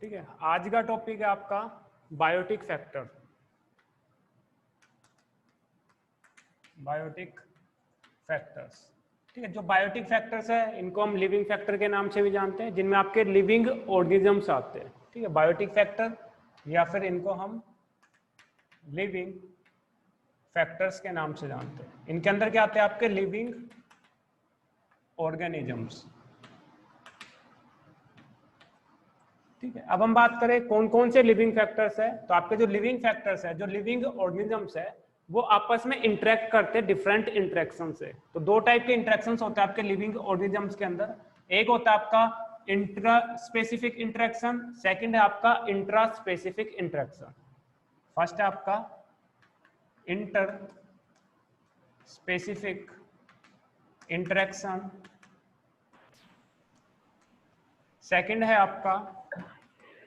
ठीक है, आज का टॉपिक है आपका बायोटिक फैक्टर। बायोटिक फैक्टर्स, ठीक है। जो बायोटिक फैक्टर्स है इनको हम लिविंग फैक्टर के नाम से भी जानते हैं, जिनमें आपके लिविंग ऑर्गेनिजम्स आते हैं, ठीक है। बायोटिक फैक्टर या फिर इनको हम लिविंग फैक्टर्स के नाम से जानते हैं। इनके अंदर क्या आते हैं आपके लिविंग ऑर्गेनिजम्स, ठीक है। अब हम बात करें कौन कौन से लिविंग फैक्टर्स है, तो आपके जो लिविंग फैक्टर्स है, जो लिविंग ऑर्गेनिजम्स है, वो आपस में इंटरेक्ट करते हैं डिफरेंट इंटरेक्शन से। तो दो टाइप के इंटरेक्शंस होते हैं आपके लिविंग ऑर्गेनिजम्स के अंदर। एक होता है आपका इंट्रा स्पेसिफिक इंटरेक्शन, सेकंड है आपका इंट्रा स्पेसिफिक इंटरेक्शन। फर्स्ट है आपका इंटर स्पेसिफिक इंटरेक्शन, सेकंड है आपका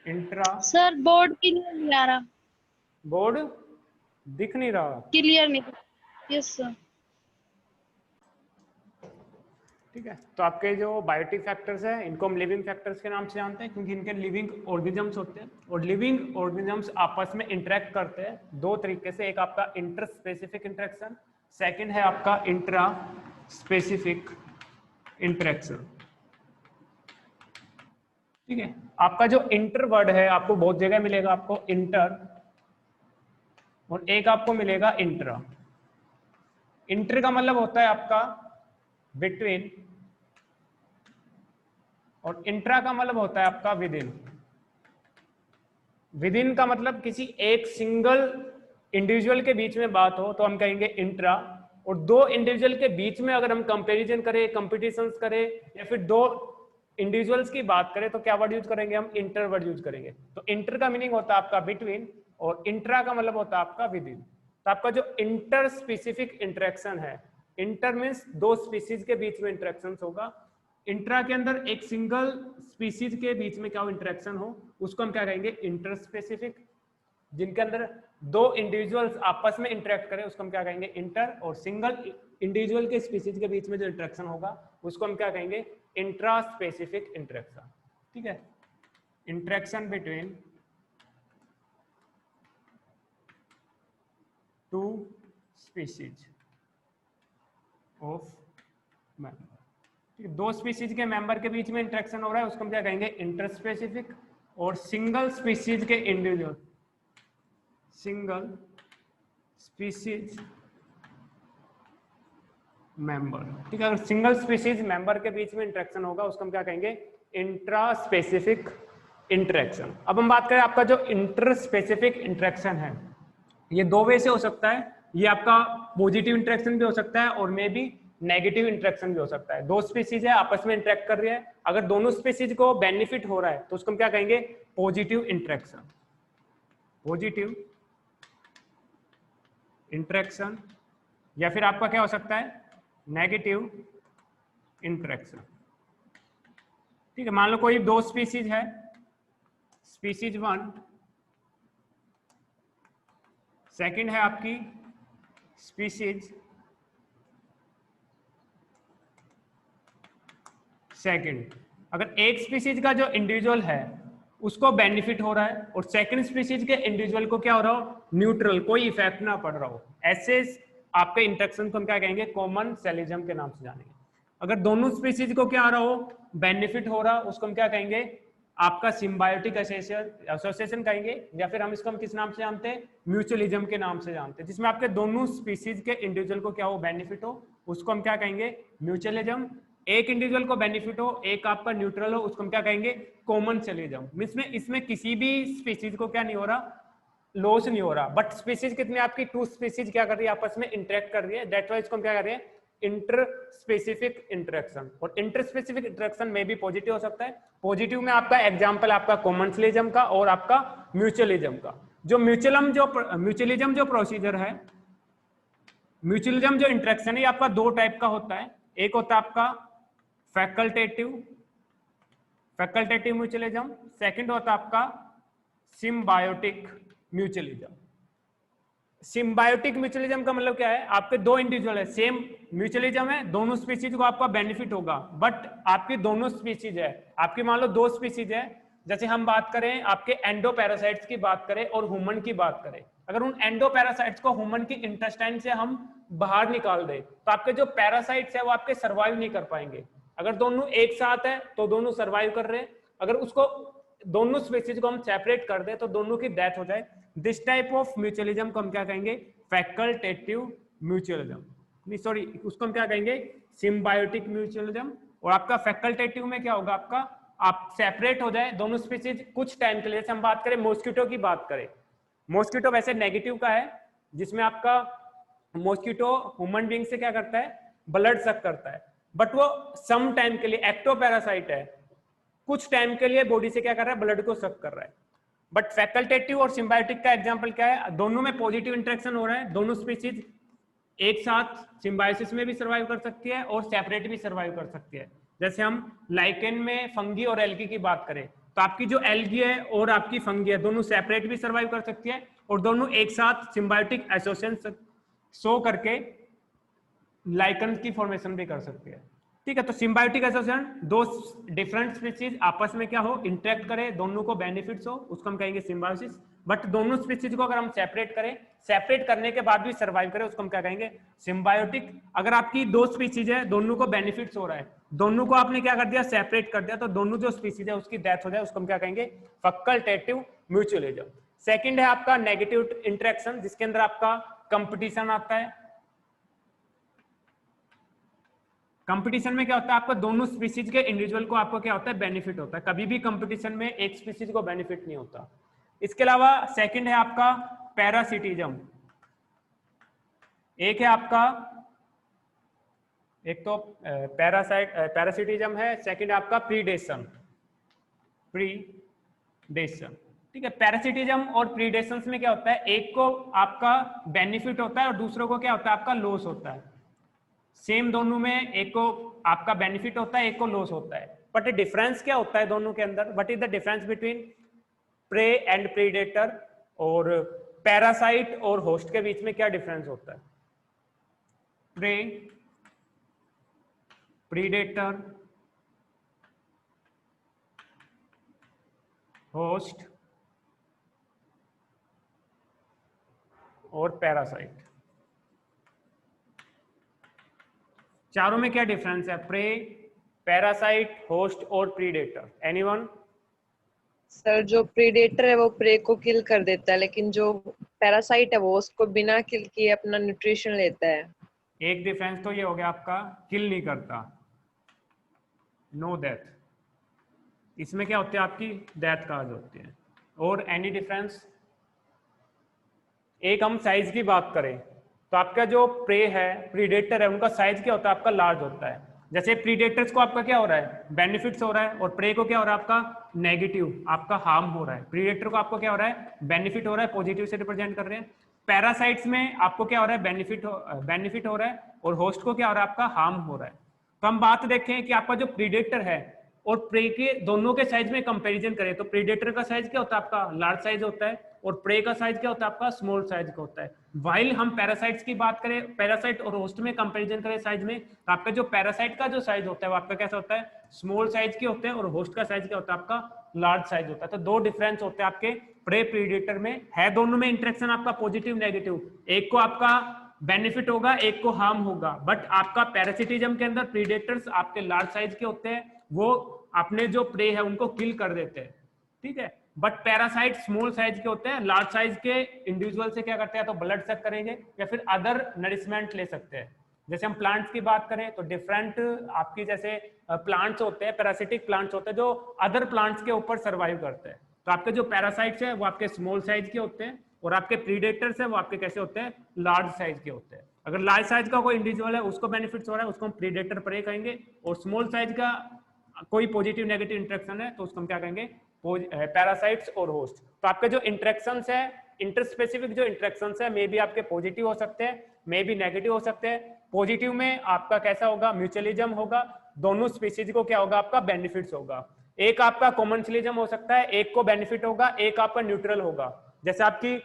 इंट्रा। सर बोर्ड क्लियर नहीं आ रहा। बोर्ड दिख नहीं रहा, क्लियर नहीं। Yes sir. ठीक है। तो आपके जो बायोटिक फैक्टर्स है इनको हम लिविंग फैक्टर्स के नाम से जानते हैं, क्योंकि इनके लिविंग ऑर्गेनिजम्स होते हैं और लिविंग ऑर्गेनिजम्स आपस में इंटरेक्ट करते हैं दो तरीके से। एक आपका इंटर स्पेसिफिक इंटरेक्शन, सेकंड है आपका इंट्रा स्पेसिफिक इंटरेक्शन, ठीक है। आपका जो इंटर वर्ड है आपको बहुत जगह मिलेगा, आपको इंटर और एक आपको मिलेगा इंट्रा। इंटर का मतलब होता है आपका बिटवीन और इंट्रा का मतलब होता है आपका विद इन। विद इन का मतलब किसी एक सिंगल इंडिविजुअल के बीच में बात हो तो हम कहेंगे इंट्रा, और दो इंडिविजुअल के बीच में अगर हम कंपैरिजन करें, कंपटीशंस करें या फिर दो इंडिविजुअल्स की बात करें तो क्या वर्ड यूज करेंगे हम? इंटर वर्ड यूज करेंगे। तो इंटर का मीनिंग होता है आपका बिटवीन और इंट्रा का मतलब होता है आपका विद इन। तो आपका जो इंटर स्पेसिफिक इंटरेक्शन है, इंटर मीन्स दो स्पीसीज के बीच में इंटरेक्शन होगा, इंट्रा के अंदर एक सिंगल स्पीसीज के बीच में क्या इंटरेक्शन हो उसको हम क्या कहेंगे? Inter specific. जिनके अंदर दो इंडिविजुअल्स आपस में इंटरेक्ट करें उसको हम क्या कहेंगे? इंटर। और सिंगल इंडिविजुअल के स्पीसीज के बीच में जो इंटरेक्शन होगा उसको हम क्या कहेंगे? इंट्रा स्पेसिफिक इंटरेक्शन, ठीक है। Interaction between two species of member, दो स्पीसीज के मेंबर के बीच में इंटरेक्शन हो रहा है उसको हम क्या कहेंगे? Inter specific. और सिंगल स्पीसीज के इंडिविजुअल, सिंगल स्पीसीज मेंबर, ठीक है। अगर सिंगल स्पीसीज मेंबर के बीच में इंटरेक्शन होगा उसको हम क्या कहेंगे? Intra specific interaction. अब हम बात करें आपका जो इंटर स्पेसिफिक इंटरेक्शन है, ये दो वे से हो सकता है। ये आपका पॉजिटिव इंटरेक्शन भी हो सकता है और मे बी नेगेटिव इंटरेक्शन भी हो सकता है। दो स्पीसीज है आपस में इंटरेक्ट कर रही है, अगर दोनों स्पीसीज को बेनिफिट हो रहा है तो उसको हम क्या कहेंगे? Positive interaction, positive interaction. या फिर आपका क्या हो सकता है? नेगेटिव इंटरेक्शन, ठीक है। मान लो कोई दो स्पीसीज है, स्पीसीज 1, सेकंड है आपकी स्पीसीज सेकंड। अगर एक स्पीसीज का जो इंडिविजुअल है उसको बेनिफिट हो रहा है और सेकंड स्पीसीज के इंडिविजुअल को क्या हो रहा हो? न्यूट्रल, कोई इफेक्ट ना पड़ रहा हो, ऐसे आपके इंटरेक्शन को हम क्या कहेंगे? कॉमन सेलिज्म के नाम से जानेंगे। अगर दोनों स्पीसीज को क्या हो रहा हो? बेनिफिट हो रहा, उसको हम क्या कहेंगे? आपका सिम्बायोटिक एसोसिएशन कहेंगे, या फिर हम इसको हम किस नाम से जानते हैं? म्यूचुअलिज्म के नाम से जानते हैं। जिसमें आपके दोनों स्पीसीज के इंडिविजुअल को क्या हो? बेनिफिट हो, उसको हम क्या कहेंगे? म्यूचुअलिज्म। एक इंडिविजुअल को बेनिफिट हो, एक आपका न्यूट्रल हो, उसको हम क्या कहेंगे? कॉमन सेलिज्म। इसमें किसी भी स्पीसीज को क्या नहीं हो रहा? लॉस नहीं हो रहा। बट स्पीसीज कितनी आपकी? टू स्पीसीज क्या कर रही है? आपस में इंटरेक्ट कर रही है, दैट वाइज इसको हम क्या कर रहे हैं? Inter specific interaction. और इंटर स्पेसिफिक इंटरेक्शन में भी पॉजिटिव हो सकता है। पॉजिटिव में आपका एग्जांपल आपका कॉमन सेलिज्म का और आपका म्यूचुअलिज्म का। जो म्यूचुअलिज्म जो प्रोसीजर है, म्यूचुअलिज्म जो इंटरेक्शन है, आपका दो टाइप का होता है। एक होता है आपका फैकल्टेटिव म्यूचुअलिज्म, सेकंड होता है आपका सिम्बायोटिक म्यूचुअलिज्म। सिम्बायोटिक म्यूचुअलिज्म का मतलब क्या है? आपके दो इंडिविजुअल है, सेम म्यूचुअलिज्म है, दोनों स्पीसीज को आपका बेनिफिट होगा, बट आपकी दोनों स्पीसीज है, आपकी मान लो दो स्पीसीज है, जैसे हम बात करें आपके एंडोपैरासाइट्स की बात करें और ह्यूमन की बात करें, अगर उन एंडोपैरासाइट्स को ह्यूमन की इंटेस्टाइन से हम बाहर निकाल दें तो आपके जो पैरासाइट्स है वो आपके सर्वाइव नहीं कर पाएंगे। अगर दोनों एक साथ है तो दोनों सर्वाइव कर रहे हैं, अगर उसको दोनों स्पीसीज को हम सेपरेट कर दें तो दोनों की डेथ हो जाए। दिस टाइप ऑफ म्यूचुअलिज्म को हम क्या कहेंगे? फैकल्टेटिव म्यूचुअलिज्म, नहीं सॉरी, उसको हम क्या कहेंगे? Symbiotic mutualism. और आपका फैकल्टेटिव में क्या होगा? आपका आप सेपरेट हो जाए दोनों स्पीसीज कुछ टाइम के लिए। जैसे हम बात करें मॉस्किटो की बात करें, मॉस्किटो वैसे नेगेटिव का है, जिसमें आपका मॉस्किटो ह्यूमन बीइंग से क्या करता है? ब्लड सक करता है, बट वो सम टाइम के लिए एक्टोपैरासाइट है, कुछ टाइम के लिए बॉडी से क्या कर रहा है? ब्लड को सक कर रहा है। बट फैकल्टेटिव और सिम्बायोटिक का एग्जांपल क्या है? दोनों में पॉजिटिव इंटरेक्शन हो रहा है, दोनों स्पीसीज एक साथ सिम्बायोसिस में भी सर्वाइव कर सकती है और सेपरेट भी सर्वाइव कर सकती है। जैसे हम लाइकेन में फंगी और एल्गी की बात करें तो आपकी जो एल्गी है और आपकी फंगी है दोनों सेपरेट भी सर्वाइव कर सकती है और दोनों एक साथ सिम्बायोटिक एसोसिएशन शो करके लाइकन की फॉर्मेशन भी कर सकती है। ठीक है, तो सिम्बायोटिक एसोसिएशन, दो डिफरेंट स्पीसीज आपस में क्या हो? इंटरेक्ट करे, दोनों को बेनिफिट्स हो, उसको हम कहेंगे सिम्बायोसिस। बट दोनों स्पीसीज को अगर हम सेपरेट करें, सेपरेट करने के बाद भी सर्वाइव करें, उसको हम क्या कहेंगे? सिम्बायोटिक। अगर आपकी दो स्पीसीज है, दोनों को बेनिफिट्स हो रहा है, दोनों को आपने क्या कर दिया? सेपरेट कर दिया, तो दोनों जो स्पीसीज है उसकी डेथ हो जाए, उसको हम क्या कहेंगे? Facultative mutualism. सेकंड है आपका नेगेटिव इंटरेक्शन, जिसके अंदर आपका कंपटीशन आता है। कंपटीशन में क्या होता है? आपका दोनों स्पीसीज के इंडिविजुअल को आपको क्या होता है? बेनिफिट होता है। कभी भी कंपटीशन में एक स्पीसीज को बेनिफिट नहीं होता। इसके अलावा सेकंड है आपका पैरासिटिज्म। एक है आपका, एक तो पैरासिटिज्म है, सेकंड है आपका प्रीडेशन। ठीक है, पैरासिटिज्म और प्रीडेशन में क्या होता है? एक को आपका बेनिफिट होता है और दूसरों को क्या होता है? आपका लॉस होता है। सेम दोनों में एक को आपका बेनिफिट होता है, एक को लॉस होता है, बट डिफरेंस क्या होता है दोनों के अंदर? What is the difference between prey and predator? और पैरासाइट और होस्ट के बीच में क्या डिफरेंस होता है? प्रे, प्रीडेटर, होस्ट और पैरासाइट, चारों में क्या डिफरेंस है? प्रे, पैरासाइट, होस्ट और प्रीडेटर। एनीवन? सर जो प्रीडेटर है वो प्रे को किल कर देता है, लेकिन जो पैरासाइट है वो उसको बिना किल किए अपना न्यूट्रिशन लेता है। एक डिफरेंस तो ये हो गया आपका, किल नहीं करता, नो डेथ। इसमें क्या होती है? आपकी डेथ काज होती है। और एनी डिफरेंस? एक हम साइज की बात करें तो आपका जो प्रे है, प्रीडेटर है, उनका साइज क्या होता है? आपका लार्ज होता है। जैसे प्रीडेटर्स को आपका क्या हो रहा है? बेनिफिट्स हो रहा है, और प्रे को क्या हो रहा है? आपका नेगेटिव, आपका हार्म हो रहा है। प्रीडेटर को आपको क्या हो रहा है? बेनिफिट हो रहा है, पॉजिटिव से रिप्रेजेंट कर रहे हैं। पैरासाइट्स में आपको क्या हो रहा है? बेनिफिट हो रहा है, और होस्ट को क्या हो रहा है? आपका हार्म हो रहा है। तो हम बात देखें कि आपका जो प्रीडेटर है और प्रे के दोनों के साइज में कंपैरिजन करें तो प्रीडेटर का साइज क्या होता है? आपका लार्ज साइज होता है, और प्रे का साइज क्या होता है? आपका स्मॉल साइज का होता है। वाइल हम पैरासाइट्स की बात करें, पैरासाइट और होस्ट में कंपैरिजन करें साइज में, तो आपका जो पैरासाइट का जो साइज होता है वो आपका कैसा होता है? स्मॉल साइज के होते हैं, और होस्ट का साइज क्या होता है? आपका लार्ज साइज होता है। तो दो डिफरेंस होते हैं आपके प्रे प्रीडेटर में। है दोनों में इंटरेक्शन आपका पॉजिटिव नेगेटिव, एक को आपका बेनिफिट होगा, एक को हार्म होगा। बट आपका पैरासिटिज्म के अंदर प्रीडेटर्स आपके लार्ज साइज के होते हैं, वो अपने जो प्रे है उनको किल कर देते हैं। ठीक है, बट पैरासाइट स्मॉल साइज के होते हैं, लार्ज साइज के इंडिविजुअल से क्या करते हैं? तो ब्लड सक करेंगे या फिर अदर नरिशमेंट ले सकते हैं। जैसे हम प्लांट्स की बात करें तो डिफरेंट आपकी जैसे प्लांट्स होते हैं, पैरासिटिक प्लांट्स होते हैं जो अदर प्लांट्स के ऊपर सर्वाइव करते हैं। तो आपके जो पैरासाइट्स है वो आपके स्मॉल साइज के होते हैं, और आपके प्रीडेटर्स है वो आपके कैसे होते हैं? लार्ज साइज के होते हैं। अगर लार्ज साइज का कोई इंडिविजुअल है उसको बेनिफिट्स हो रहा है, उसको हम प्रीडेटर प्रे कहेंगे, और स्मॉल साइज का कोई पॉजिटिव नेगेटिव इंटरेक्शन है तो उसको हम क्या कहेंगे? पैरासाइट्स और होस्ट। तो आपके जो इंटरेक्शंस है, इंटरस्पेसिफिक जो इंटरेक्शंस है, मे बी आपके पॉजिटिव हो सकते हैं, मे बी नेगेटिव हो सकते हैं। पॉजिटिव में आपका कैसा होगा? म्यूचुअलिज्म होगा, दोनों स्पीसीज को क्या होगा? आपका बेनिफिट्स होगा। एक आपका कॉमन्सलिज्म हो सकता है, एक को बेनिफिट होगा, एक आपका न्यूट्रल होगा। जैसे आपकी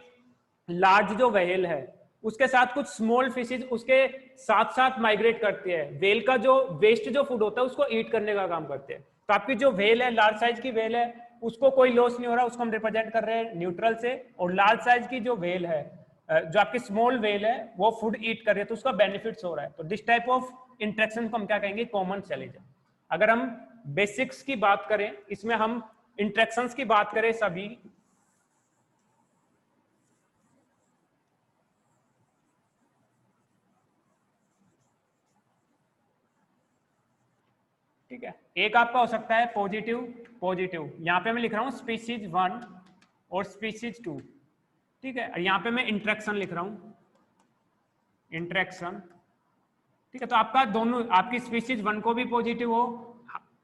लार्ज जो व्हेल है उसके साथ कुछ स्मॉल फिशेज उसके साथ साथ माइग्रेट करती है, व्हेल का जो वेस्ट जो फूड होता है उसको ईट करने का काम करते हैं। तो आपकी जो व्हेल है, लार्ज साइज की व्हेल है, उसको कोई लॉस नहीं हो रहा, उसको हम रिप्रेजेंट कर रहे हैं न्यूट्रल से। और लार्ज साइज की जो वेल है, जो आपकी स्मॉल वेल है, वो फूड ईट कर रही है तो उसका बेनिफिट्स हो रहा है। तो दिस टाइप ऑफ इंटरेक्शन को हम क्या कहेंगे, कॉमन सेलिजम। अगर हम बेसिक्स की बात करें, इसमें हम इंटरेक्शंस की बात करें सभी, ठीक है। एक आपका हो सकता है पॉजिटिव पॉजिटिव, यहाँ पे मैं लिख रहा हूँ स्पीशीज 1 और स्पीशीज 2, ठीक है। यहाँ पे मैं इंटरेक्शन लिख रहा हूँ, इंटरेक्शन, ठीक है। तो आपका दोनों, आपकी स्पीशीज 1 को भी पॉजिटिव हो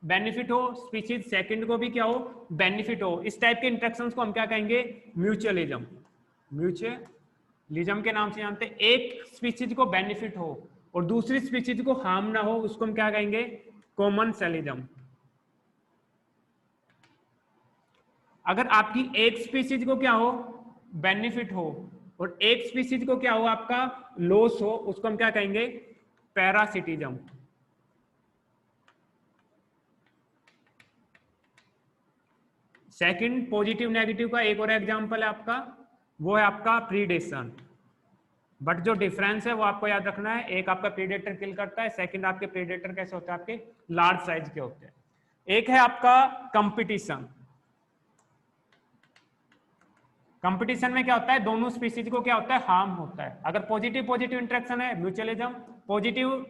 बेनिफिट हो, स्पीशीज सेकंड को भी क्या हो, बेनिफिट हो। इस टाइप के इंटरेक्शंस को हम क्या कहेंगे, म्यूचुअलिज्म। म्यूचुअलिज्म के नाम से जानते हैं। एक स्पीशीज को बेनिफिट हो और दूसरी स्पीशीज को हार्म ना हो, उसको हम क्या कहेंगे, कॉमन सेलिज्म। अगर आपकी एक स्पीशीज को क्या हो, बेनिफिट हो, और एक स्पीशीज को क्या हो, आपका लॉस हो, उसको हम क्या कहेंगे, पैरासिटिज्म। सेकंड पॉजिटिव नेगेटिव का एक और एग्जांपल है आपका, वो है आपका प्रीडेशन। बट जो डिफरेंस है वो आपको याद रखना है, एक आपका प्रीडेटर किल करता है, सेकंड आपके प्रीडेटर कैसे होते हैं, आपके लार्ज साइज के होते हैं। एक है आपका कंपटीशन। कंपटीशन में क्या होता है, दोनों स्पीशीज को क्या होता है, हार्म होता है। अगर पॉजिटिव पॉजिटिव इंटरेक्शन है, म्यूचुअलिज्म। पॉजिटिव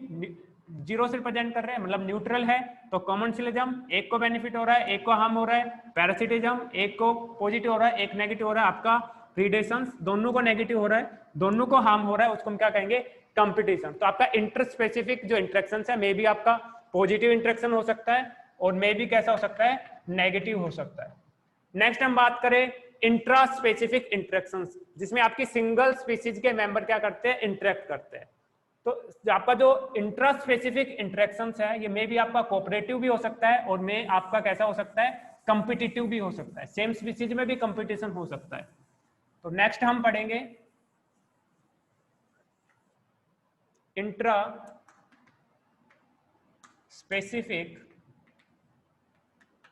जीरो से रिप्रेजेंट कर रहे हैं, मतलब न्यूट्रल है, तो कॉमनसिलिज्म, एक को बेनिफिट हो रहा है, एक को हार्म हो रहा है। पैरासिटिज्म, एक को पॉजिटिव हो रहा है, एक नेगेटिव हो रहा है। आपका प्रीडेशन, दोनों को नेगेटिव हो रहा है, दोनों को हार्म हो रहा है, उसको हम क्या कहेंगे, कंपटीशन। तो आपका इंटर स्पेसिफिक जो इंटरेक्शन है, मे बी आपका पॉजिटिव इंटरेक्शन हो सकता है, और मे बी कैसा हो सकता है, नेगेटिव हो सकता है। नेक्स्ट हम बात करें इंट्रा स्पेसिफिक इंटरेक्शंस, जिसमें आपकी सिंगल स्पीशीज के मेंबर क्या करते हैं, इंटरेक्ट करते हैं। तो आपका जो इंट्रा स्पेसिफिक इंटरेक्शंस है, ये मे भी आपका कोऑपरेटिव भी हो सकता है, और मे आपका कैसा हो सकता है, कंपिटिटिव भी हो सकता है। सेम स्पीशीज में भी कंपटीशन हो सकता है। तो नेक्स्ट हम पढ़ेंगे इंट्रा स्पेसिफिक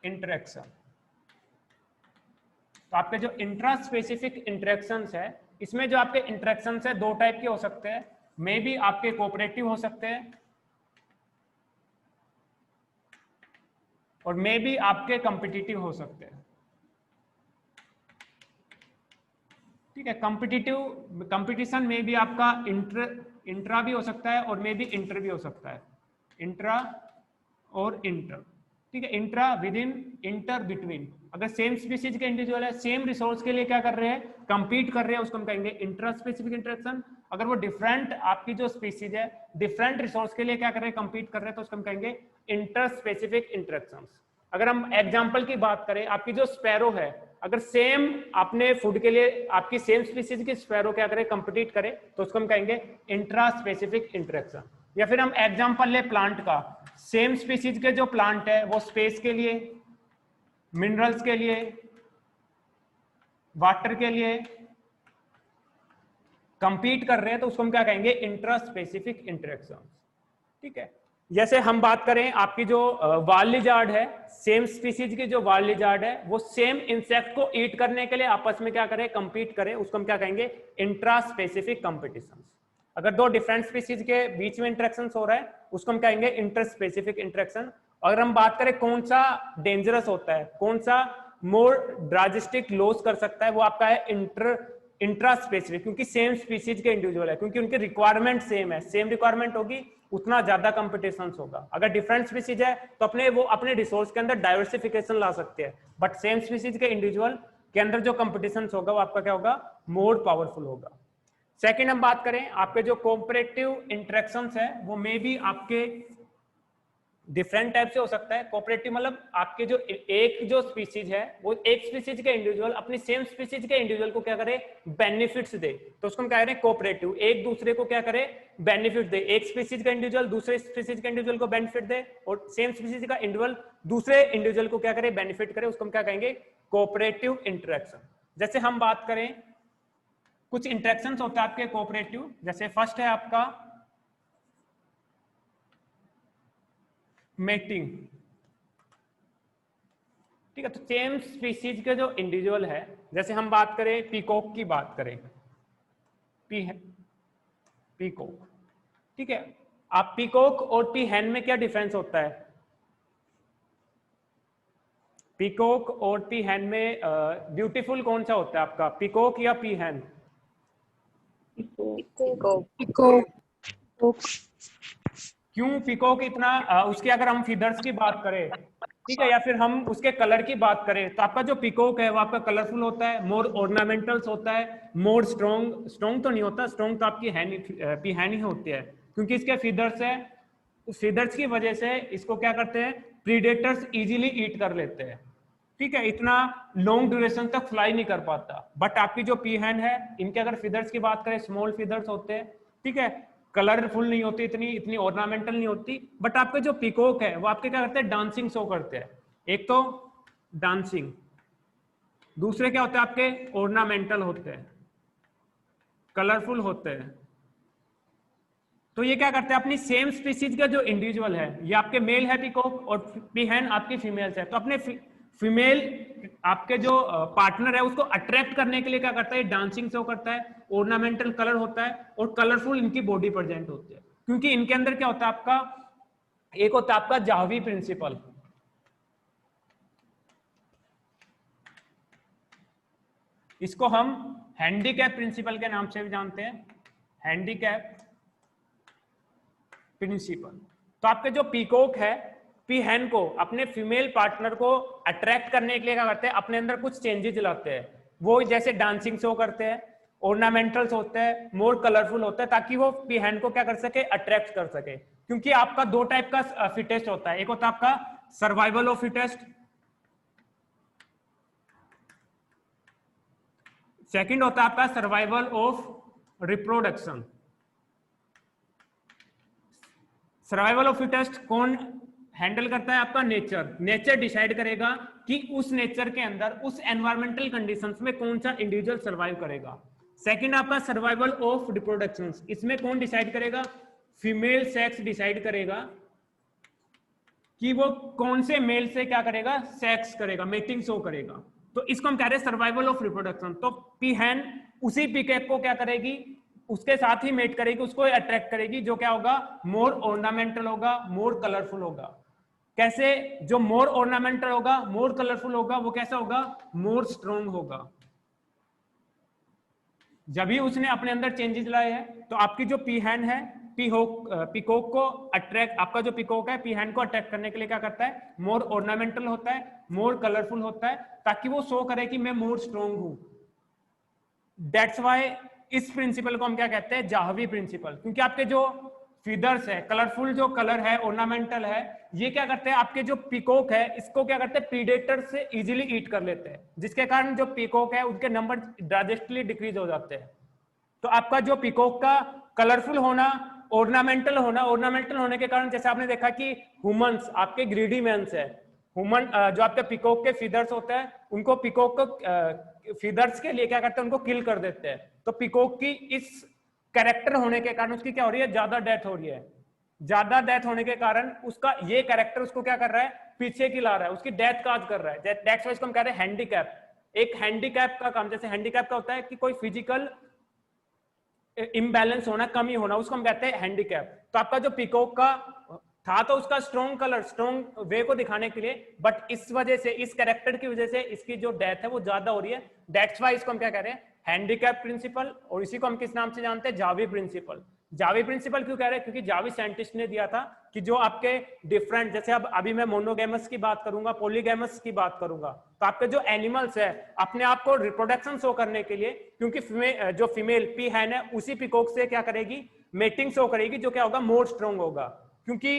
इंटरेक्शन। तो आपके जो इंट्रा स्पेसिफिक इंटरेक्शंस है, इसमें जो आपके इंटरेक्शंस है दो टाइप के हो सकते हैं, मे भी आपके कोऑपरेटिव हो सकते हैं, और मे भी आपके कंपिटिटिव हो सकते हैं, ठीक है। कंपिटिटिव कंपटीशन में भी आपका इंट्रा भी हो सकता है, और मे भी इंटर भी हो सकता है, इंट्रा और इंटर, ठीक है। Intra with in, inter between. अगर सेम स्पीशीज के इंडिविजुअल है, सेम रिसोर्स के लिए क्या कर रहे हैं, कंपीट कर रहे हैं, उसको हम कहेंगे इंट्रा स्पेसिफिक इंटरेक्शन। अगर वो डिफरेंट, आपकी जो स्पीशीज है डिफरेंट रिसोर्स के लिए क्या कर रहे हैं, कंपीट कर रहे हैं, तो उसको हम कहेंगे इंटर स्पेसिफिक इंटरेक्शन। अगर हम एग्जाम्पल की बात करें, आपकी जो स्पैरो है, अगर सेम अपने फूड के लिए आपकी सेम स्पीशीज की स्पैरो क्या करे, कंपीट करे, तो उसको हम कहेंगे इंट्रा स्पेसिफिक इंटरेक्शन। या फिर हम एग्जाम्पल ले प्लांट का, सेम स्पीशीज के जो प्लांट है वो स्पेस के लिए, मिनरल्स के लिए, वाटर के लिए कंपीट कर रहे हैं, तो उसको हम क्या कहेंगे, इंट्रा स्पेसिफिक इंटरेक्शन, ठीक है। जैसे हम बात करें आपकी जो वाल लिजार्ड है, सेम स्पीशीज की जो वाल लिजार्ड है, वो सेम इंसेक्ट को ईट करने के लिए आपस में क्या करे, कंपीट करे, उसको हम क्या कहेंगे, इंट्रा स्पेसिफिक कंपटीशन। अगर दो डिफरेंट स्पीशीज के बीच में इंटरेक्शन हो रहा है, उसको हम कहेंगे इंटर स्पेसिफिक इंटरेक्शन। अगर हम बात करें कौन सा डेंजरस होता है, कौन सा मोर ड्रास्टिक लॉस कर सकता है, वो आपका है इंट्रा स्पेसिफिक, क्योंकि सेम स्पीशीज के इंडिविजुअल है, क्योंकि उनकी रिक्वायरमेंट सेम है, सेम रिक्वायरमेंट होगी, उतना ज्यादा कंपटीशन होगा। अगर डिफरेंट स्पीशीज है तो वो अपने रिसोर्स के अंदर डाइवर्सिफिकेशन ला सकते हैं, बट सेम स्पीशीज के इंडिविजुअल के अंदर जो कंपटीशन होगा वो आपका क्या होगा, मोर पावरफुल होगा। सेकेंड हम बात करें आपके जो कोऑपरेटिव इंटरेक्शंस है, वो मे भी आपके डिफरेंट टाइप से हो सकता है। कोऑपरेटिव मतलब आपके जो एक जो स्पीशीज है, वो एक स्पीशीज के इंडिविजुअल अपनी सेम स्पीशीज के इंडिविजुअल को क्या करे, बेनिफिट्स दे, तो उसको हम कह रहे हैं कोऑपरेटिव। एक दूसरे को क्या करे, बेनिफिट दे, एक स्पीशीज का इंडिविजुअल दूसरे स्पीशीज के इंडिविजुअल को बेनिफिट दे, और सेम स्पीशीज का इंडिविजुअल दूसरे इंडिविजुअल को क्या करे, बेनिफिट करे, उसको हम क्या कहेंगे, कोऑपरेटिव इंटरेक्शन। जैसे हम बात करें कुछ इंटरेक्शन होते हैं आपके कोऑपरेटिव, जैसे फर्स्ट है आपका मेटिंग। ठीक है। तो सेम स्पीसीज के जो इंडिविजुअल है, जैसे हम बात करें पीकॉक की बात करें, पीकॉक, ठीक है। आप पीकॉक और पीहेन में क्या डिफरेंस होता है? पीकॉक और पीहेन में ब्यूटीफुल कौन सा होता है आपका, पीकॉक या पीहेन? क्यों पीकॉक इतना उसके अगर हम फीदर्स की बात करें, ठीक है, या फिर हम उसके कलर की बात करें, तो आपका जो पीकॉक है वो आपका कलरफुल होता है, मोर ऑर्नामेंटल्स होता है, मोर स्ट्रॉन्ग तो नहीं होता, स्ट्रॉन्ग तो आपकी पीहेन ही होती है, क्योंकि इसके फीदर्स है। फीदर्स की वजह से इसको क्या करते हैं, प्रीडेटर्स इजीली ईट कर लेते हैं, ठीक है, इतना लॉन्ग ड्यूरेशन तक फ्लाई नहीं कर पाता। बट आपकी जो पीहेन है, इनके अगर फीदर्स की बात करें, स्मॉल फीदर्स होते हैं, ठीक है, कलरफुल नहीं होती, इतनी ऑर्नामेंटल नहीं होती। बट आपके जो पीकॉक है वो आपके क्या करते हैं, डांसिंग शो करते हैं। एक तो डांसिंग, दूसरे क्या होते हैं आपके, ऑर्नामेंटल होते हैं, कलरफुल होते हैं। तो ये क्या करते हैं, अपनी सेम स्पीसीज का जो इंडिविजुअल है, ये आपके मेल है पीकॉक और पीहेन आपकी फीमेल्स है, तो अपने फीमेल आपके जो पार्टनर है उसको अट्रैक्ट करने के लिए क्या करता है, डांसिंग शो करता है, ऑर्नामेंटल कलर होता है और कलरफुल इनकी बॉडी प्रेजेंट होती है, क्योंकि इनके अंदर क्या होता है आपका, एक होता है आपका जाहवी प्रिंसिपल, इसको हम हैंडीकैप प्रिंसिपल के नाम से भी जानते हैं, हैंडीकैप प्रिंसिपल। तो आपके जो पीकॉक है, पीहेन को अपने फीमेल पार्टनर को अट्रैक्ट करने के लिए क्या करते हैं, अपने अंदर कुछ चेंजेस लाते हैं, वो जैसे डांसिंग शो करते हैं, ऑर्नामेंटल्स होते हैं, मोर कलरफुल होता है, ताकि वो पीहेन को क्या कर सके, अट्रैक्ट कर सके। क्योंकि आपका दो टाइप का फिटेस्ट होता है, एक होता है आपका सर्वाइवल ऑफ फिटेस्ट, सेकंड होता है आपका survival of reproduction. Survival of fittest कौन हैंडल करता है, आपका नेचर। नेचर डिसाइड करेगा कि उस नेचर के अंदर, उस एनवायरमेंटल कंडीशंस में कौन सा इंडिविजुअल सर्वाइव करेगा। सेकंड आपका सर्वाइवल ऑफ रिप्रोडक्शन, इसमें कौन डिसाइड करेगा, फीमेल सेक्स डिसाइड करेगा कि वो कौन से मेल से क्या करेगा, सेक्स करेगा, मेटिंग शो करेगा। तो इसको हम कह रहे हैं सर्वाइवल ऑफ रिप्रोडक्शन। तो पीहेन उसी पीकैप को क्या करेगी, उसके साथ ही मेट करेगी, उसको अट्रैक्ट करेगी, जो क्या होगा, मोर ऑर्नामेंटल होगा, मोर कलरफुल होगा। कैसे, जो मोर ऑर्नामेंटल होगा, मोर कलरफुल होगा, वो कैसा होगा, मोर स्ट्रॉन्ग होगा। जब भी उसने अपने अंदर चेंजेस लाए हैं, तो आपकी जो पीहेन है, पीकॉक को अट्रैक्ट, आपका जो पीकॉक है पीहेन को अट्रैक्ट करने के लिए क्या करता है, मोर ऑर्नामेंटल होता है, मोर कलरफुल होता है, ताकि वो शो करे कि मैं मोर स्ट्रॉन्ग हूं। दैट्स वाई इस प्रिंसिपल को हम क्या कहते हैं, जाहवी प्रिंसिपल, क्योंकि आपके जो फीदर्स है, कलरफुल जो कलर है, ऑर्नामेंटल है, ये क्या करते हैं, आपके जो पीकॉक है इसको क्या करते हैं, प्रीडेटर से इजीली ईट कर लेते हैं, जिसके कारण जो पीकॉक है उनके नंबर ड्रास्टिकली डिक्रीज हो जाते हैं। तो आपका जो पीकॉक का कलरफुल होना, ऑर्नामेंटल होने के कारण, जैसे आपने देखा कि ह्यूमंस आपके ग्रीडी मैंस है, ह्यूमन जो आपके पीकॉक के फीदर्स होते हैं, उनको पीकॉक को फीदर्स के लिए क्या करते हैं, उनको किल कर देते हैं। तो पीकॉक की इस कैरेक्टर होने के कारण उसकी क्या हो रही है, ज्यादा डेथ हो रही है। ज्यादा डेथ होने के कारण उसका ये कैरेक्टर उसको क्या कर रहा है, पीछे की ला रहा है, उसकी डेथ काज कर रहा है। दैट्स वाई इसको हम कह रहे हैं हैंडीकैप। एक हैंडीकैप का काम, जैसे हैंडीकैप का होता है कि कोई फिजिकल इम्बैलेंस होना, कमी होना, उसको हम कहते हैं हैंडीकैप। तो आपका जो पीकॉक का था तो उसका स्ट्रॉन्ग कलर, स्ट्रॉन्ग वे को दिखाने के लिए, बट इस वजह से, इस कैरेक्टर की वजह से इसकी जो डेथ है वो ज्यादा हो रही है। दैट्स वाई इसको हम क्या कह रहे हैं, हैंडीकैप प्रिंसिपल। और इसी को हम किस नाम से जानते हैं, जावी प्रिंसिपल। जावी प्रिंसिपल क्यों कह रहे हैं, क्योंकि जावी साइंटिस्ट ने दिया था कि जो आपके डिफरेंट, जैसे अब अभी मैं मोनोगैमस की बात करूंगा, पॉलीगैमस की बात करूंगा, तो आपके जो एनिमल्स है अपने आप को रिप्रोडक्शन शो करने के लिए, क्योंकि जो फीमेल पीहेन है उसी पीकॉक से क्या करेगी, मेटिंग शो करेगी, जो क्या होगा, मोर स्ट्रॉन्ग होगा। क्योंकि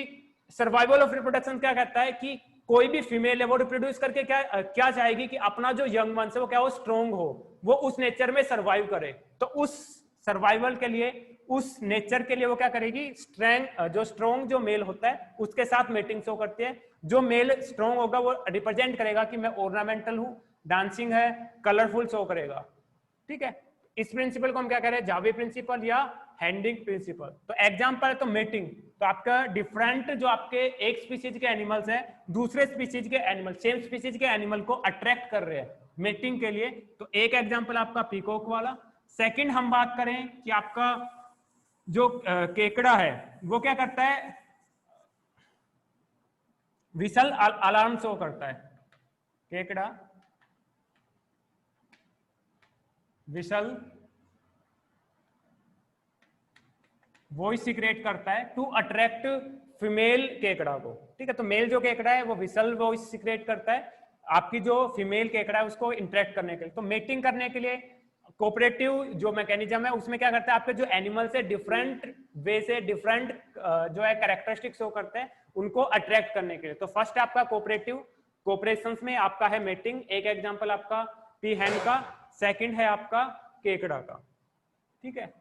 सर्वाइवल ऑफ रिप्रोडक्शन क्या कहता है कि कोई भी फीमेल है वो रिप्रोड्यूस करके क्या चाहेगी कि अपना जो यंग वंस है वो क्या हो, स्ट्रॉन्ग हो, वो उस नेचर में सर्वाइव करे। तो उस सर्वाइवल के लिए, उस नेचर के लिए वो क्या करेगी, जो स्ट्रॉन्ग जो मेल होता है उसके साथ मेटिंग शो करती है। जो मेल स्ट्रॉन्ग होगा वो रिप्रेजेंट करेगा कि मैं ऑर्नामेंटल हूं, डांसिंग है, कलरफुल शो करेगा। ठीक है, इस प्रिंसिपल को हम क्या कह रहे हैं, जावी प्रिंसिपल या हैंडिंग प्रिंसिपल। तो एग्जांपल है तो मेटिंग, तो आपका डिफरेंट जो आपके एक स्पीशीज के एनिमल्स हैं दूसरे स्पीशीज के एनिमल, सेम स्पीशीज के एनिमल को अट्रैक्ट कर रहे हैं मेटिंग के लिए। तो एक एग्जांपल आपका पीकॉक वाला। सेकंड हम बात करें कि आपका जो केकड़ा है वो क्या करता है, विसल अलार्म शो करता है। केकड़ा विसल वॉइस सिक्रेट करता है टू अट्रैक्ट फीमेल केकड़ा को, ठीक है। तो मेल जो केकड़ा है वो विसल वॉइस सिक्रेट करता है आपकी जो फीमेल केकड़ा है उसको इंटरेक्ट करने के लिए। तो मेटिंग करने के लिए कोऑपरेटिव जो मैकेनिज्म है उसमें क्या करता है, आपके जो एनिमल से डिफरेंट वे से डिफरेंट जो है कैरेक्टरिस्टिक शो करते हैं उनको अट्रैक्ट करने के लिए। तो फर्स्ट आपका कोऑपरेटिव, कोऑपरेशंस में आपका है मेटिंग, एक एग्जांपल आपका पी हैन का, सेकंड है आपका केकड़ा का, ठीक है।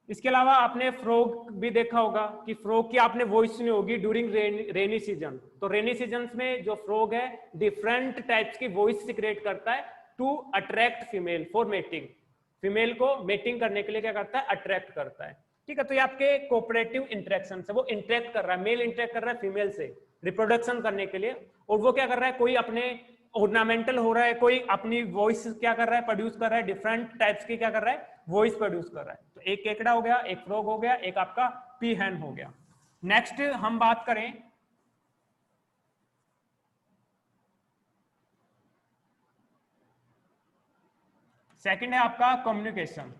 इसके अलावा आपने फ्रॉग भी देखा होगा कि फ्रॉग की आपने वॉइस सुनी होगी ड्यूरिंग रेनी सीजन। तो रेनी सीजन में जो फ्रॉग है डिफरेंट टाइप्स की वॉइस सिक्रेट करता है to attract female for mating, female को मेटिंग करने के लिए क्या करता है, अट्रैक्ट करता है, ठीक है। तो ये आपके कोऑपरेटिव इंटरेक्शन से वो इंटरेक्ट कर रहा है, मेल इंटरेक्ट कर रहा है फीमेल से रिप्रोडक्शन करने के लिए, और वो क्या कर रहा है, कोई अपने ऑर्नामेंटल हो रहा है, कोई अपनी वॉइस क्या कर रहा है, प्रोड्यूस कर रहा है, डिफरेंट टाइप्स की क्या कर रहा है, वॉइस प्रोड्यूस कर रहा है। तो एक केकड़ा हो गया, एक फ्रॉग हो गया, एक आपका पी हैन हो गया। नेक्स्ट हम बात करें सेकंड है आपका कम्युनिकेशन,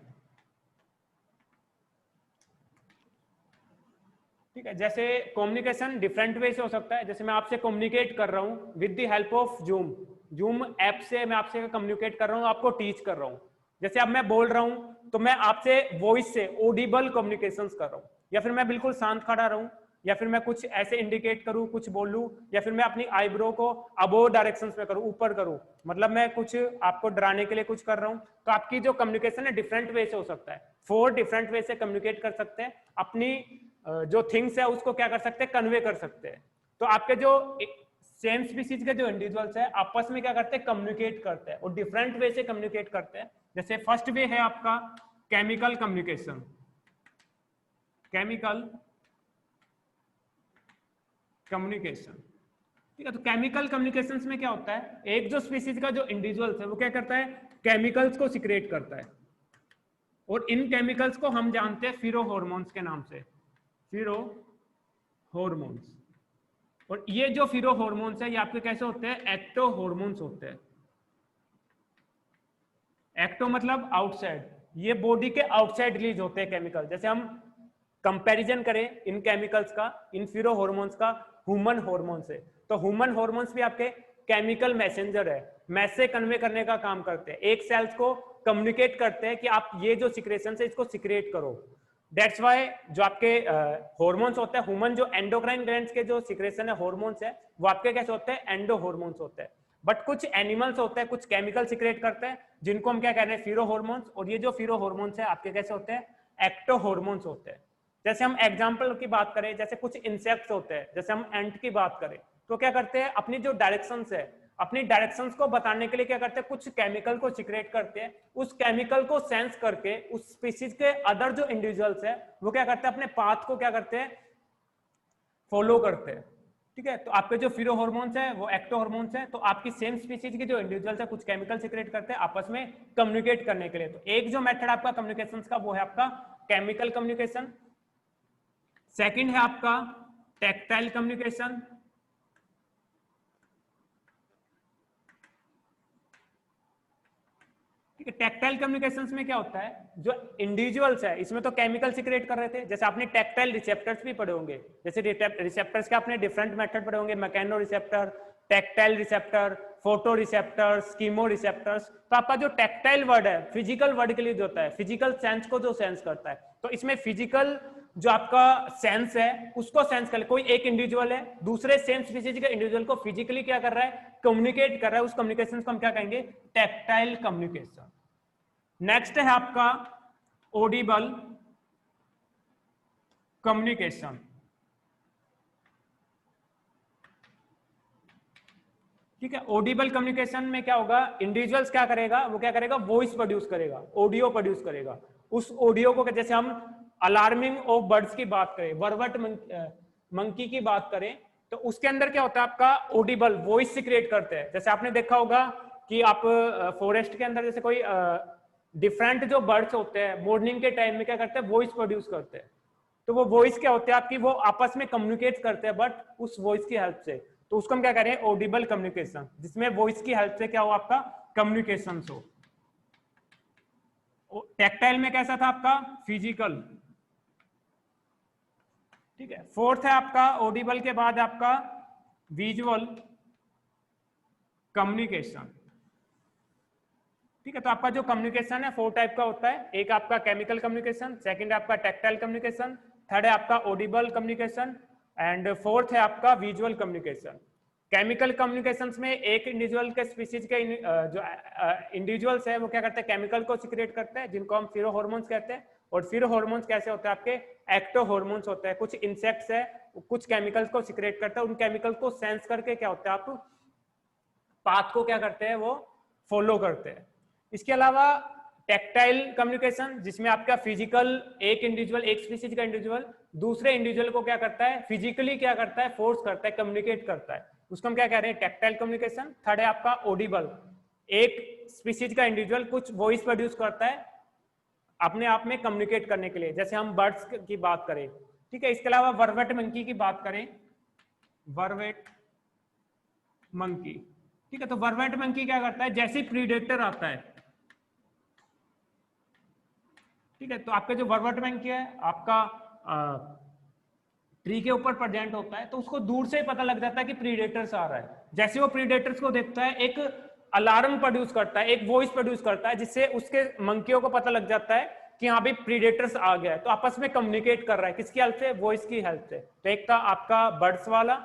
ठीक है। जैसे कम्युनिकेशन डिफरेंट वे से हो सकता है, जैसे मैं आपसे कम्युनिकेट कर रहा हूं with the help of zoom, zoom app से मैं आपसे कम्युनिकेट कर रहा हूं, आपको टीच कर रहा हूं। जैसे अब मैं बोल रहा हूं तो मैं आपसे वॉइस से ऑडिबल कम्युनिकेशंस कर रहा हूं, या फिर मैं बिल्कुल शांत खड़ा रहूं, या फिर मैं कुछ ऐसे इंडिकेट करूं, कुछ बोलूं, या फिर मैं अपनी आईब्रो को अबोव डायरेक्शंस में करूं, ऊपर करूं, मतलब मैं कुछ आपको डराने के लिए कुछ कर रहा हूं। तो आपकी जो कम्युनिकेशन है डिफरेंट वे से हो सकता है, 4 डिफरेंट वे से कम्युनिकेट कर सकते हैं, अपनी जो थिंग्स है उसको क्या कर सकते हैं, कन्वे कर सकते हैं। तो आपके जो सेम स्पीशीज के जो इंडिविजुअल्स है आपस में क्या करते हैं, कम्युनिकेट करते हैं, और डिफरेंट वे से कम्युनिकेट करते हैं। जैसे फर्स्ट वे है आपका केमिकल कम्युनिकेशन, केमिकल कम्युनिकेशन, ठीक है। तो केमिकल कम्युनिकेशंस में क्या होता है, एक जो स्पीशीज का जो इंडिविजुअल्स है वो क्या करता है, केमिकल्स को सिक्रेट करता है, और इन केमिकल्स को हम जानते हैं फिरो हॉर्मोन्स के नाम से, फिरो हॉर्मोन्स। और ये जो फिरो हॉर्मोन्स है ये आपके कैसे होते हैं, एक्टो हॉर्मोन्स होते हैं। एक्टो मतलब आउटसाइड, ये बॉडी के आउटसाइड रिलीज होते हैं केमिकल। जैसे हम कंपैरिजन करें इन केमिकल्स का, इन फिरो हॉर्मोन्स का ह्यूमन हॉर्मोन से, तो ह्यूमन हॉर्मोन्स भी आपके केमिकल मैसेंजर है, मैसेज कन्वे करने का काम करते हैं, एक सेल्स को कम्युनिकेट करते हैं कि आप ये जो सिक्रेशन है इसको सिक्रेट करो। दैट्स वाई जो आपके हॉर्मोन्स होते हैं, ह्यूमन जो एंडोक्राइन ग्लैंड्स के जो सिक्रेशन है हॉर्मोन्स है वो आपके कैसे होते हैं, एंडो हॉर्मोन्स होते हैं। बट कुछ एनिमल्स होते हैं कुछ केमिकल सिक्रेट करते हैं जिनको हम क्या कह रहे हैं, फिरो हॉर्मोन्स, और ये जो फिरो हॉर्मोन्स है आपके कैसे होते हैं, एक्टो हॉर्मोन्स होते हैं। जैसे हम एग्जाम्पल की बात करें, जैसे कुछ इंसेक्ट्स होते हैं, जैसे हम एंट की बात करें तो क्या करते हैं, अपनी जो डायरेक्शंस है, अपनी डायरेक्शंस को बताने के लिए क्या करते हैं, कुछ केमिकल को सिक्रेट करते हैं, उस केमिकल को सेंस करके उस स्पीशीज के अदर जो इंडिविजुअल्स है वो क्या करते हैं, अपने पाथ को क्या करते हैं, फॉलो करते हैं, ठीक है। तो आपके जो फिरो हॉर्मोन्स है वो एक्टो हॉर्मोन्स है, तो आपकी सेम स्पीशीज के जो इंडिविजुअल्स है कुछ केमिकल सिक्रेट करते हैं आपस में कम्युनिकेट करने के लिए। तो एक जो मेथड आपका कम्युनिकेशन का वो है आपका केमिकल कम्युनिकेशन। सेकंड है आपका टेक्टाइल कम्युनिकेशन, ठीक है। टेक्टाइल कम्युनिकेशंस में क्या होता है, जो इंडिविजुअल्स है इसमें तो केमिकल सिक्रेट कर रहे थे, जैसे आपने टेक्टाइल रिसेप्टर्स भी पढ़े होंगे, जैसे रिसेप्टर्स के आपने डिफरेंट मेथड पढ़े होंगे, mechano receptor, tactile receptor, photo receptor, Eskimo receptors. तो आपका जो टेक्टाइल वर्ड है फिजिकल वर्ड के लिए जो होता है, फिजिकल सेंस को जो सेंस करता है, तो इसमें फिजिकल जो आपका सेंस है उसको सेंस कर, कोई एक इंडिविजुअल है दूसरे सेम स्पीशीज के इंडिविजुअल को फिजिकली क्या कर रहा है, कम्युनिकेट कर रहा है, उस कम्युनिकेशन को हम क्या कहेंगे, टेक्टाइल कम्युनिकेशन। नेक्स्ट है आपका ऑडिबल कम्युनिकेशन, ठीक है। ऑडिबल कम्युनिकेशन में क्या होगा, इंडिविजुअल्स क्या करेगा, वो क्या करेगा, वॉइस प्रोड्यूस करेगा, ऑडियो प्रोड्यूस करेगा। उस ऑडियो को जैसे हम अलार्मिंग ऑफ बर्ड्स की बात करें, वर्वट मंकी की बात करें, तो उसके अंदर क्या होता है आपका ऑडिबल वॉइस सिक्रिएट करते हैं। जैसे आपने देखा होगा कि आप फॉरेस्ट के अंदर जैसे कोई डिफरेंट जो बर्ड्स होते हैं मॉर्निंग के टाइम में क्या करते हैं, वॉइस प्रोड्यूस करते हैं। तो वो वॉइस क्या होते हैं आपकी, वो आपस में कम्युनिकेट करते हैं बट उस वॉइस की हेल्प से। तो उसको हम क्या कह रहे हैं, ऑडिबल कम्युनिकेशन, जिसमें वॉइस की हेल्प से क्या हो आपका कम्युनिकेशन हो। टेक्टाइल में कैसा था आपका, फिजिकल। ठीक है, फोर्थ है आपका ऑडिबल के बाद आपका विजुअल कम्युनिकेशन। ठीक है, तो आपका जो कम्युनिकेशन है 4 टाइप का होता है। एक आपका केमिकल कम्युनिकेशन, सेकंड आपका टेक्टाइल कम्युनिकेशन, थर्ड है आपका ऑडिबल कम्युनिकेशन एंड फोर्थ है आपका विजुअल कम्युनिकेशन। केमिकल कम्युनिकेशंस में एक इंडिविजुअल के स्पीशीज के जो इंडिविजुअल्स है वो क्या करते हैं, केमिकल को सिक्रेट करते हैं जिनको हम फिरो हार्मोन्स कहते हैं। और फिरो हार्मोन्स कैसे होते हैं आपके, एक्टो हार्मोन्स होते हैं। कुछ इंसेक्ट्स है कुछ केमिकल्स को सिक्रेट करते हैं, उन केमिकल को सेंस करके क्या होता है आप पाथ को क्या करते हैं वो फॉलो करते हैं। इसके अलावा टेक्टाइल कम्युनिकेशन जिसमें आपका फिजिकल एक इंडिविजुअल एक स्पीशीज का इंडिविजुअल दूसरे इंडिविजुअल को क्या करता है, फिजिकली क्या करता है, फोर्स करता है, कम्युनिकेट करता है, उसको हम क्या कह रहे हैं, टेक्टाइल कम्युनिकेशन। थर्ड है आपका ऑडिबल, एक स्पीशीज का इंडिविजुअल कुछ वॉइस प्रोड्यूस करता है अपने आप में कम्युनिकेट करने के लिए, जैसे हम बर्ड्स की बात करें। ठीक है, इसके अलावा वर्वेट मंकी की बात करें, वर्वेट मंकी। ठीक है, तो वर्वेट मंकी क्या करता है, जैसे प्रीडेटर आता है, ठीक है, तो आपका जो वर्वेट मंकी है आपका ट्री के ऊपर प्रेजेंट होता है, तो उसको दूर से ही पता लग जाता है कि प्रीडेटर्स आ रहा है। जैसे वो प्रीडेटर्स को देखता है एक अलार्म प्रोड्यूस करता है, एक वॉइस प्रोड्यूस करता है, जिससे उसके मंकियों को पता लग जाता है कि यहाँ भी प्रीडेटर्स आ गया है। तो आपस में कम्युनिकेट कर रहा है, किसकी हेल्प से, वॉइस की हेल्प से। तो एक था आपका बर्ड्स वाला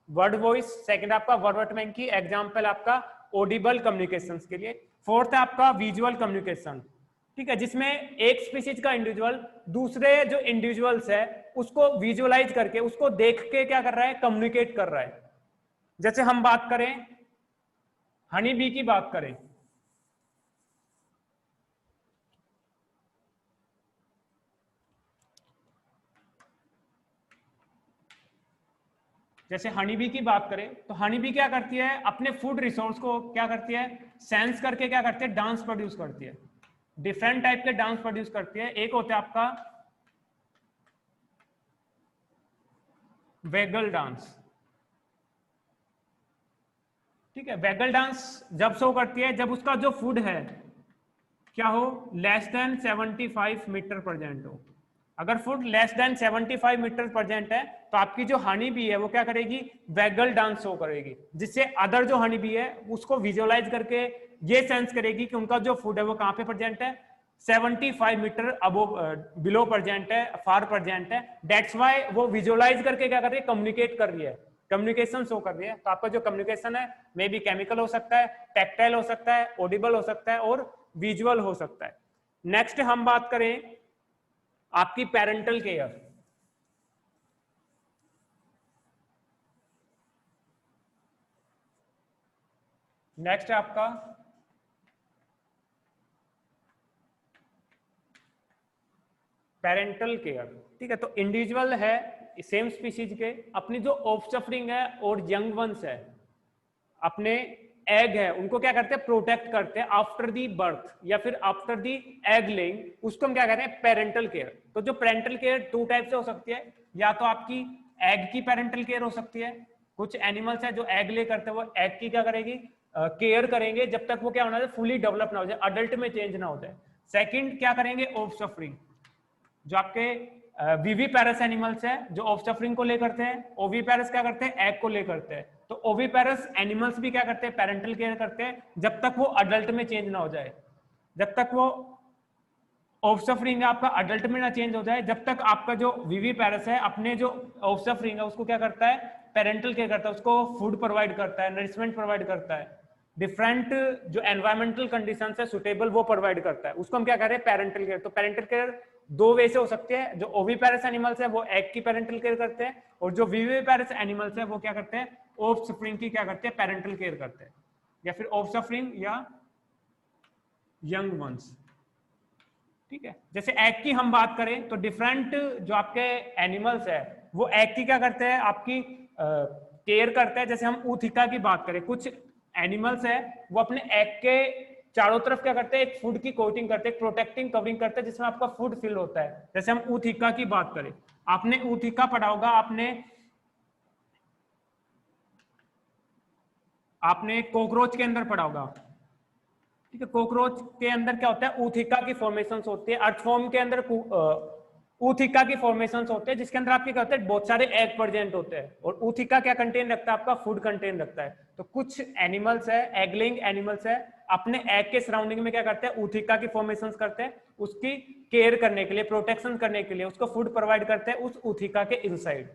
वर्ड वॉइस, सेकंड आपका वर्वेट मंकी, एग्जांपल आपका ऑडिबल कम्युनिकेशंस के लिए। फोर्थ है आपका विजुअल कम्युनिकेशन, ठीक है, जिसमें एक स्पीशीज का इंडिविजुअल दूसरे जो इंडिविजुअल्स है उसको विजुअलाइज करके उसको देख के क्या कर रहा है, कम्युनिकेट कर रहा है। जैसे हम बात करें हनी बी की बात करें, जैसे हनी बी की बात करें तो हनी बी क्या करती है, अपने फूड रिसोर्स को क्या करती है, सेंस करके क्या करती है, डांस प्रोड्यूस करती है। डिफरेंट टाइप के डांस प्रोड्यूस करती है। एक होता है आपका वेगल डांस, ठीक है, वेगल डांस जब शो करती है जब उसका जो फूड है क्या हो, लेस देन 75 मीटर प्रेजेंट हो। अगर food less than 75 metre present है तो आपकी जो हनी बी है वो क्या करेगी, वेगल डांस शो करेगी, जिससे अदर जो हनी बी है उसको विजुअलाइज करके ये सेंस करेगी कि उनका जो फूड है वो कहाँ पे प्रेजेंट है, 75 मीटर अबो बिलो प्रेजेंट है, फार प्रेजेंट है। दैट्स व्हाई वो विजुअलाइज करके क्या कर रही है, कम्युनिकेट कर रही है, कम्युनिकेशन शो कर रही है। तो आपका जो कम्युनिकेशन है मे बी केमिकल हो सकता है, टेक्टाइल हो सकता है, ऑडिबल हो सकता है और विजुअल हो सकता है। नेक्स्ट हम बात करें आपकी पेरेंटल केयर। नेक्स्ट है आपका पेरेंटल केयर, ठीक है, तो इंडिविजुअल है सेम स्पीशीज के अपनी जो ऑफस्प्रिंग है और यंग वंस है अपने एग है उनको क्या करते हैं, प्रोटेक्ट करते हैं आफ्टर दी बर्थ या फिर आफ्टर दी एग लेइंग, उसको हम क्या कहते हैं, पेरेंटल केयर। तो जो पेरेंटल केयर 2 टाइप से हो सकती है, या तो आपकी एग की पेरेंटल केयर हो सकती है, कुछ एनिमल्स है जो एग ले करते हैं वो एग की क्या करेगी, केयर करेंगे जब तक वो क्या होना है, फुली डेवलप ना हो जाए, अडल्ट में चेंज ना हो जाए। सेकंड क्या करेंगे, ऑफस्प्रिंग, जो आपके विविपेरस एनिमल्स है जो ऑफस्प्रिंग को ले करते हैं, ओविपेरस क्या करते हैं, एग को ले करते हैं। तो ओविपेरस एनिमल्स भी क्या करते हैं, पेरेंटल केयर करते हैं जब तक वो अडल्ट में चेंज ना हो जाए, जब तक वो ऑफस्प्रिंग है आपका अडल्ट में ना चेंज हो जाए, जब तक आपका जो विविपेरस है अपने जो ऑफस्प्रिंग है उसको क्या करता है, पेरेंटल केयर करता है, उसको फूड प्रोवाइड करता है, नरिशमेंट प्रोवाइड करता है, डिफरेंट जो एनवायरमेंटल कंडीशंस है सुटेबल वो प्रोवाइड करता है, उसको हम क्या कह रहे हैं, पेरेंटल केयर। तो पेरेंटल केयर 2 वे से हो सकते हैं, जो ओविपेरस एनिमल्स है वो एग की पेरेंटल केयर करते हैं और जो विविपेरस एनिमल्स है वो क्या करते हैं, ऑफस्प्रिंग की क्या करते हैं, पेरेंटल केयर करते हैं, या फिर ऑफस्प्रिंग या यंग वंस। ठीक है। जैसे एग की हम बात करें तो डिफरेंट जो आपके एनिमल्स है वो एग की क्या करते हैं, आपकी केयर करते हैं। जैसे हम ऊथिका की बात करें, कुछ एनिमल्स है वो अपने एग के चारों तरफ क्या करते हैं, एक फूड की कोटिंग करते हैं, एक प्रोटेक्टिंग कवरिंग करते हैं जिसमें आपका फूड फिल होता है। जैसे हम ऊथिका की बात करें, आपने ऊथिका पढ़ा होगा, आपने कॉकरोच के अंदर पढ़ा होगा। ठीक है, कॉकरोच के अंदर क्या होता है, ऊथिका की फॉर्मेशंस होती है। अर्थवॉर्म के अंदर ऊथिका की फॉर्मेशंस होते हैं जिसके अंदर आपके क्या होते हैं, बहुत सारे एग प्रेजेंट होते हैं। और ऊथिका क्या कंटेन रखता है, आपका फूड कंटेन रखता है। तो कुछ एनिमल्स है, एग लेइंग एनिमल्स है, अपने एग के सराउंडिंग में क्या करते हैं, ऊथिका की फॉर्मेशंस करते हैं, उसकी केयर करने के लिए, प्रोटेक्शन करने के लिए उसको फूड प्रोवाइड करते हैं उस ऊथिका के इनसाइड।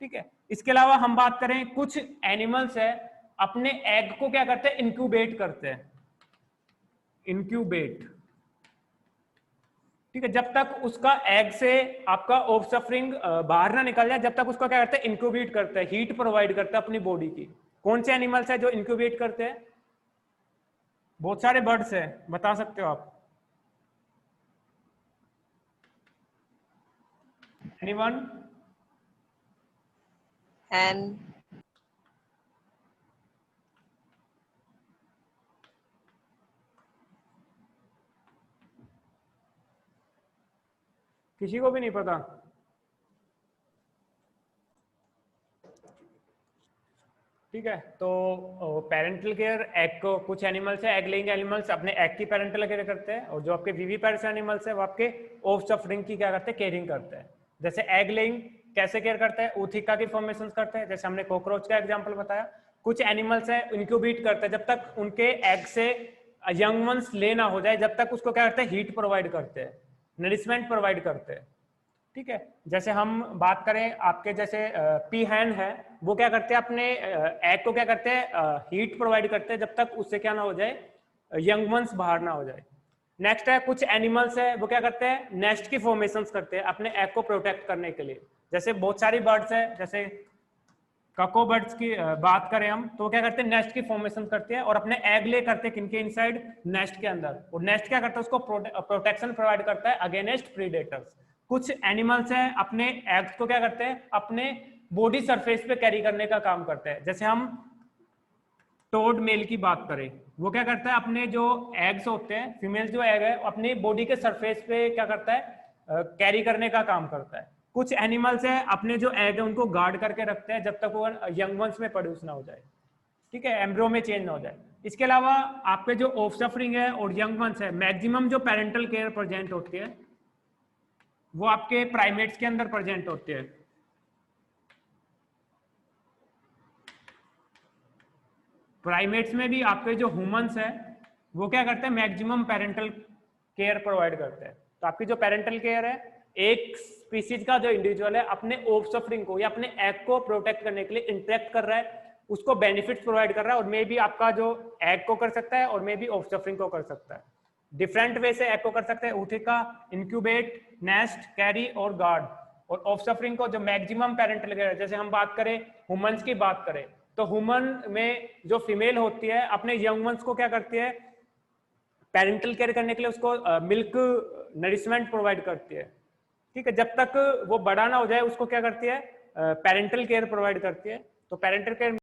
ठीक है। इसके अलावा हम बात करें, कुछ एनिमल्स है अपने एग को क्या करते हैं, इंक्यूबेट करते हैं, इंक्यूबेट। ठीक है, जब तक उसका एग से आपका ऑफस्प्रिंग बाहर ना निकल जाए, जब तक उसको क्या करते हैं, इंक्यूबेट करते हैं, हीट प्रोवाइड करते हैं अपनी बॉडी की। कौन से एनिमल्स है जो इंक्यूबेट करते हैं? बहुत सारे बर्ड्स है, बता सकते हो आप? एनीवन? एंड किसी को भी नहीं पता? ठीक है, तो पेरेंटल केयर एग को, कुछ एनिमल्स है एग लेइंग एनिमल्स अपने एग की पेरेंटल केयर करते हैं, और जो आपके विविपेरस एनिमल्स है वो आपके ऑफस्प्रिंग की क्या करते हैं, केयरिंग करते हैं। जैसे एग लेइंग कैसे केयर करते हैं, ऊथिका की फॉर्मेशन करते हैं, जैसे हमने कॉकरोच का एग्जांपल बताया। कुछ एनिमल्स है इंक्यूबेट करते हैं, जब तक उनके एग से यंग वंस ले ना हो जाए, जब तक उसको क्या करते हैं, हीट प्रोवाइड करते हैं, नरिशमेंट प्रोवाइड करते हैं। ठीक है, जैसे हम बात करें आपके जैसे पीहैन है, वो क्या करते हैं, अपने एग को क्या करते हैं, हीट प्रोवाइड करते हैं जब तक उससे क्या ना हो जाए, यंग वंस बाहर ना हो जाए। नेक्स्ट है, कुछ एनिमल्स है वो क्या करते हैं, नेस्ट की फॉर्मेशंस करते हैं अपने एग को प्रोटेक्ट करने के लिए। जैसे बहुत सारी बर्ड्स है, जैसे कको बर्ड्स की बात करें हम, तो क्या करते हैं, नेस्ट की फॉर्मेशन करते हैं और अपने एग ले करते हैं किनके इनसाइड, नेस्ट के अंदर। और नेस्ट क्या करता है, उसको प्रोटेक्शन प्रोवाइड करता है अगेंस्ट प्रीडेटर्स। कुछ एनिमल्स हैं अपने एग्स को क्या करते हैं, अपने बॉडी सरफेस पे कैरी करने का काम करते हैं। जैसे हम टोड मेल की बात करें, वो क्या करता है, अपने जो एग्स होते हैं, फीमेल जो एग है, अपनी बॉडी के सरफेस पे क्या करता है, कैरी करने का काम करता है। कुछ एनिमल्स है अपने जो एग है उनको गार्ड करके रखते हैं जब तक वो यंग वंस में प्रोड्यूस ना हो जाए, ठीक है, एम्ब्रियो में चेंज ना हो जाए। इसके अलावा आपके जो ऑफस्प्रिंग है और यंग वंस है, मैक्सिमम जो पेरेंटल केयर प्रेजेंट होती है वो आपके प्राइमेट्स के अंदर प्रेजेंट होते हैं। प्राइमेट्स में भी आपके जो ह्यूमंस है वो क्या करते हैं, मैक्सिमम पेरेंटल केयर प्रोवाइड करते हैं। तो आपकी जो पेरेंटल केयर है, एक स्पीसीज का जो इंडिविजुअल है अपने ऑफस्प्रिंग को या अपने एग को प्रोटेक्ट करने के लिए इंटरेक्ट कर रहा है, उसको बेनिफिट्स प्रोवाइड कर रहा है, और मे बी आपका जो एग को कर सकता है और मे बी ऑफस्प्रिंग को कर सकता है। डिफरेंट वे से एग को कर सकते हैं, ऊथिका, इंक्यूबेट, नेस्ट, कैरी और गार्ड। और ऑफस्प्रिंग को जो मैक्सिमम पेरेंटल केयर, जैसे हम बात करें ह्यूमंस की बात करें, तो ह्यूमन में जो फीमेल होती है अपने यंग वंस को क्या करती है, पेरेंटल केयर करने के लिए उसको मिल्क नरिशमेंट प्रोवाइड करती है। ठीक है, जब तक वो बड़ा ना हो जाए उसको क्या करती है, पेरेंटल केयर प्रोवाइड करती है। तो पेरेंटल केयर